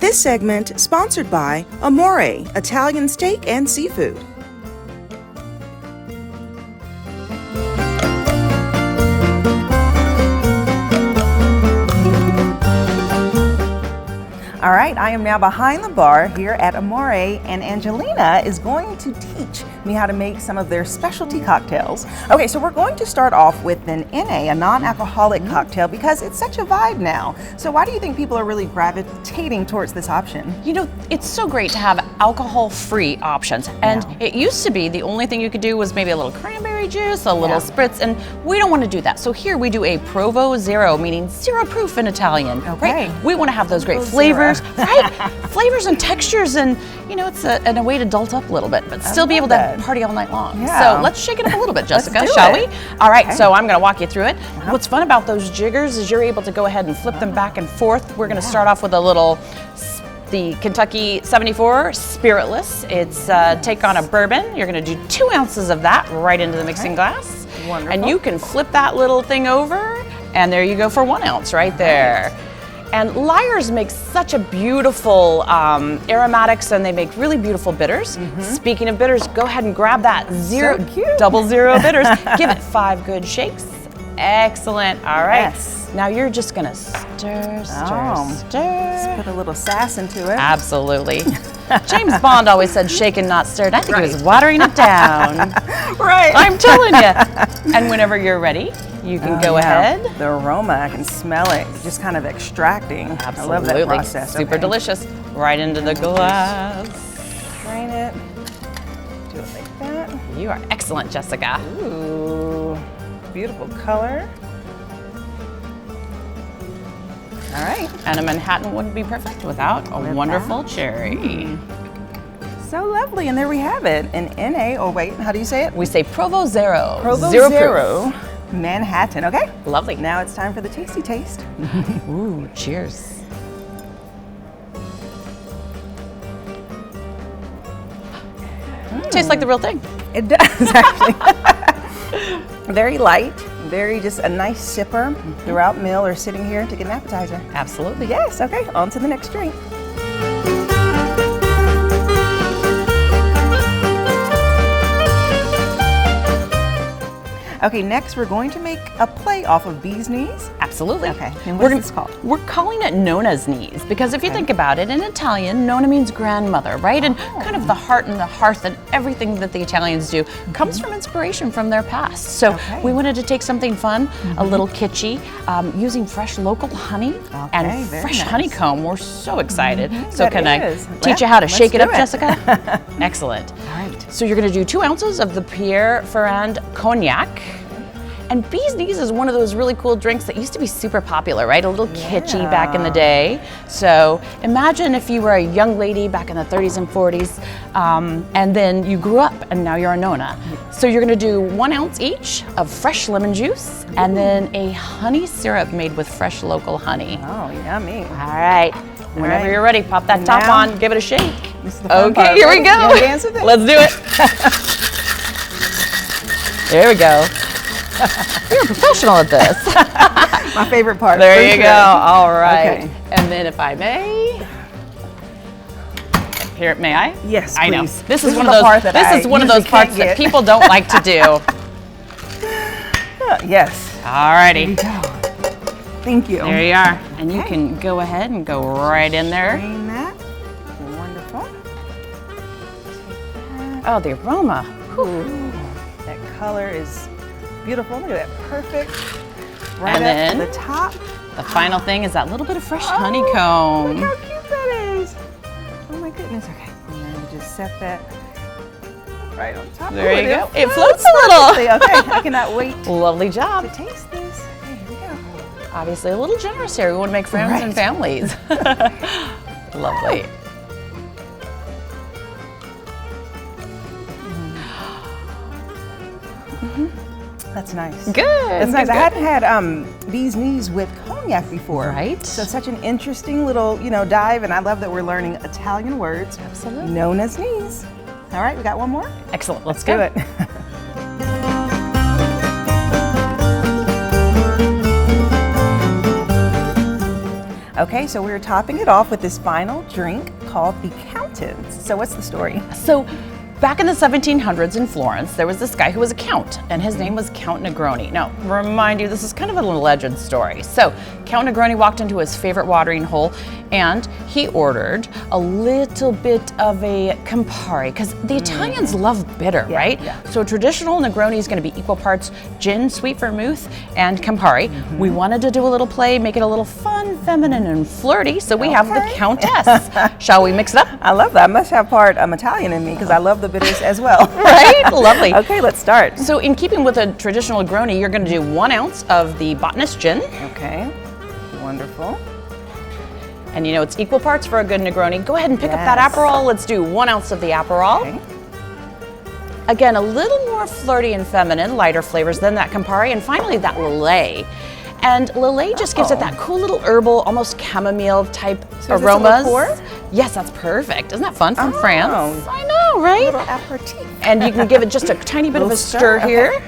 This segment sponsored by Amoré, Italian steak and seafood. All right, I am now behind the bar here at Amoré, and Anjoleena is going to teach me how to make some of their specialty cocktails. Okay, so we're going to start off with an NA, a non-alcoholic cocktail, because it's such a vibe now. So why do you think people are really gravitating towards this option? You know, it's so great to have alcohol-free options. And it used to be the only thing you could do was maybe a little cranberry juice, a little spritz, and we don't want to do that. So here we do a Provo Zero, meaning zero proof in Italian. Okay. Right? We want to have those great flavors, right? Flavors and textures, and you know, it's a way to dolt up a little bit, but still be able to party all night long. Yeah. So let's shake it up a little bit, Jessica, Let's do shall it. we? All right, so I'm going to walk you through it. What's fun about those jiggers is you're able to go ahead and flip them back and forth. We're going to start off with the Kentucky 74 Spiritless. It's take on a bourbon. You're going to do 2 ounces of that right into the mixing glass. Wonderful. And you can flip that little thing over, and there you go for 1 ounce right there. And Lyre's makes such a beautiful aromatics, and they make really beautiful bitters. Speaking of bitters, go ahead and grab that double zero bitters. Give it 5 good shakes. Excellent. All right. Yes. Now you're just gonna stir. Let's put a little sass into it. Absolutely. James Bond always said shaken, not stirred. I think he was watering it down. Right. I'm telling you. And whenever you're ready, you can go ahead. The aroma, I can smell it, just kind of extracting. Absolutely. I love that process. Super delicious. Right into the glass. Strain it. Do it like that. You are excellent, Jessica. Ooh, beautiful color. All right. And a Manhattan wouldn't be perfect without a wonderful cherry. So lovely, and there we have it. An NA, or wait, how do you say it? We say Provo Zero. Provo Zero Zero Manhattan, okay? proof. Lovely. Now it's time for the tasty taste. Ooh, cheers. Tastes like the real thing. It does, actually. Very light, very just a nice sipper throughout meal or sitting here to get an appetizer. Absolutely. Yes, okay, on to the next drink. Okay, next we're going to make a play off of bee's knees. Absolutely. Okay, and what's this called? We're calling it Nona's knees because if you think about it, in Italian, Nona means grandmother, right? And kind of the heart and the hearth and everything that the Italians do comes from inspiration from their past. So we wanted to take something fun, a little kitschy, using fresh local honey and fresh honeycomb. We're so excited. So can I teach you how to shake it up, Jessica? Excellent. All right. So you're going to do 2 ounces of the Pierre Ferrand Cognac. And bee's knees is one of those really cool drinks that used to be super popular, right? A little kitschy back in the day. So imagine if you were a young lady back in the 30s and 40s, and then you grew up and now you're a Nona. So you're gonna do 1 ounce each of fresh lemon juice and then a honey syrup made with fresh local honey. Oh, yummy. All right, whenever you're ready, pop that top on, give it a shake. Okay, here we go. Dance with it? Let's do it. There we go. You're a professional at this. My favorite part. There you go. All right. Okay. And then if I may, here, may I? Yes, I know. please. This is one of those. This is one of those parts that people don't like to do. Yes. All righty. There you go. Thank you. There you are. And you can go ahead and go right in there. Strain that. Wonderful. Oh, the aroma. Ooh, that color is beautiful. Look at that. Perfect. Right And up then to the top. The final thing is that little bit of fresh honeycomb. Look how cute that is. Oh my goodness. Okay. And then just set that right on top. There you go. It floats floats a little. Okay. I cannot wait Lovely job. to taste this. Okay, here we go. Obviously a little generous here. We want to make friends and families. Lovely. That's nice. Good. That's nice. Good. I hadn't had bee's knees with cognac before. Right. So such an interesting little, dive, and I love that we're learning Italian words. Absolutely. Known as knees. All right, we got one more? Excellent. Let's Do go. it. Okay, so we're topping it off with this final drink called the Countess. So what's the story? So back in the 1700s in Florence, there was this guy who was a count, and his name was Count Negroni. Now, remind you, this is kind of an alleged story. So Count Negroni walked into his favorite watering hole, and he ordered a little bit of a Campari, because the Italians love bitter, right? Yeah. So a traditional Negroni is going to be equal parts gin, sweet vermouth, and Campari. We wanted to do a little play, make it a little fun, feminine, and flirty, so we have the Countess. Shall we mix it up? I love that. I must have part Italian in me because I love the bitters as well. Right? Lovely. Okay, let's start. So in keeping with a traditional Negroni, you're going to do 1 ounce of the botanist gin. Okay, wonderful. And you know it's equal parts for a good Negroni. Go ahead and pick up that Yes. Aperol. Let's do 1 ounce of the Aperol. Okay. Again, a little more flirty and feminine, lighter flavors than that Campari. And finally, that Lillet. And Lillet just gives it that cool little herbal, almost chamomile type So is this a aromas. liqueur? Yes, that's perfect. Isn't that fun from Oh. France? I know, right? Little aperitif. And you can give it just a tiny bit of a Little stir stir, here.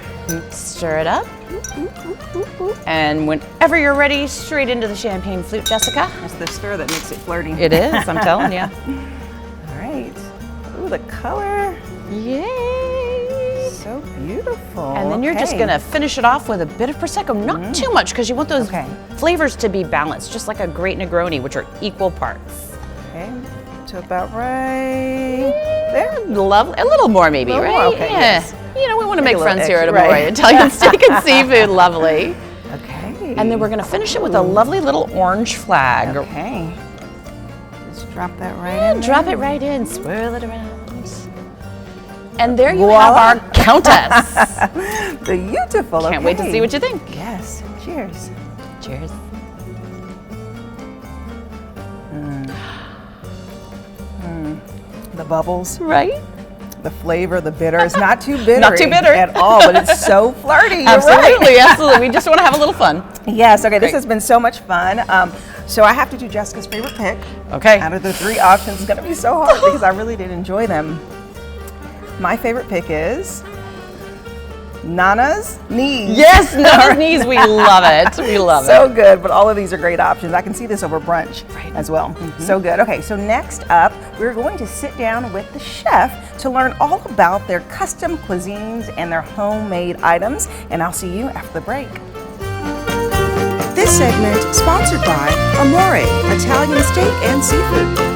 Stir it up. And whenever you're ready, straight into the champagne flute, Jessica. It's the stir that makes it flirty. It is, I'm telling you. All right. Ooh, the color. Yay! So beautiful. And then you're just Okay. gonna finish it off with a bit of Prosecco, not too much, because you want those Okay. flavors to be balanced, just like a great Negroni, which are equal parts. Okay, to about right there. Lovely, a little more maybe, A little right? more, okay, Yeah. yes. You know, we want to Maybe make a little friends here at extra, Amoré. right. Italian steak and seafood, lovely. Okay. And then we're gonna finish it with a lovely little orange flag. Okay. Just drop that right in. And drop there. it right in, swirl it around. And there you Voila. have our Countess. Beautiful. Can't wait to see what you think. Yes. Cheers. Cheers. The bubbles, Right? the flavor, the bitter. It's not too bitter. Not too bitter. at all, but it's so flirty. You're Absolutely, right. absolutely. We just want to have a little fun. Yes. Okay. This Great. has been so much fun. So I have to do Jessica's favorite pick. Okay. Out of the 3 options, it's going to be so hard because I really did enjoy them. My favorite pick is Nana's Knees. Yes, Nana's Knees. We love it. We love So it. good, but all of these are great options. I can see this over brunch Right. as well. So good. Okay, so next up, we're going to sit down with the chef to learn all about their custom cuisines and their homemade items, and I'll see you after the break. This segment sponsored by Amoré, Italian steak and seafood.